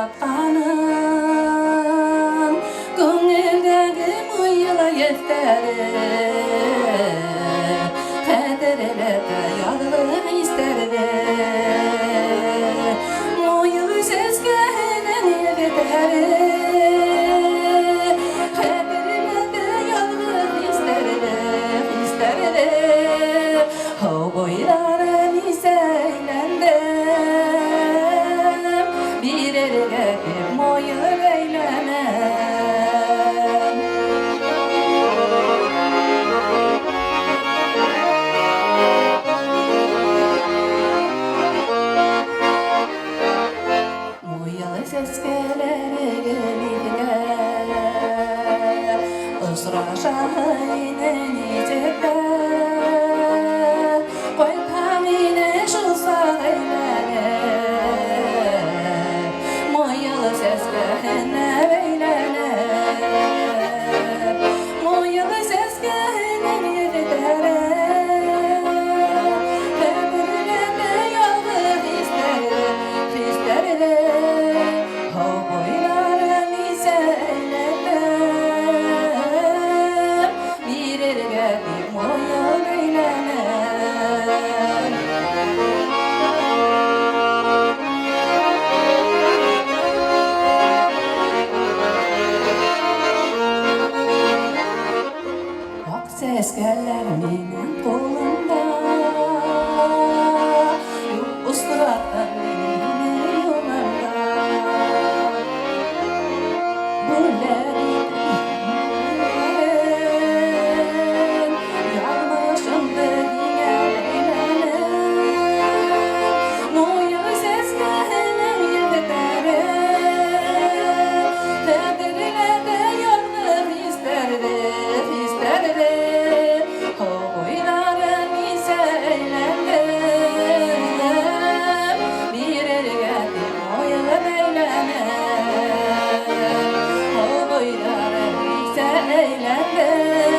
atkanım Gönüldeki bu yıla yefteri Kaderlerde yağlık isterdi Bu yılı ses gelen yefteri Kaderlerde yağlık isterdi O boylarını seylendim Bir erge bir moyu eylemem Moyalı ses geleri gelirde Isra şahinin icette Koy kamine şu sahilere Moyalı ses gene beylener Moyalı ses gene yeridere Öbürlerde yağlık isterdi O boylarını seyledim Bir erge bir moyal eylemem Bak ses geller benim kolumda Yok usturatan benim yollarda Güllerin yanmışımdı yine eğlenem Moyalı ses gelir yeterim Kaderlerde yalnız isterdi O boylarını seylendim Bir erge bir moyalı eylemem O boylarını seylendim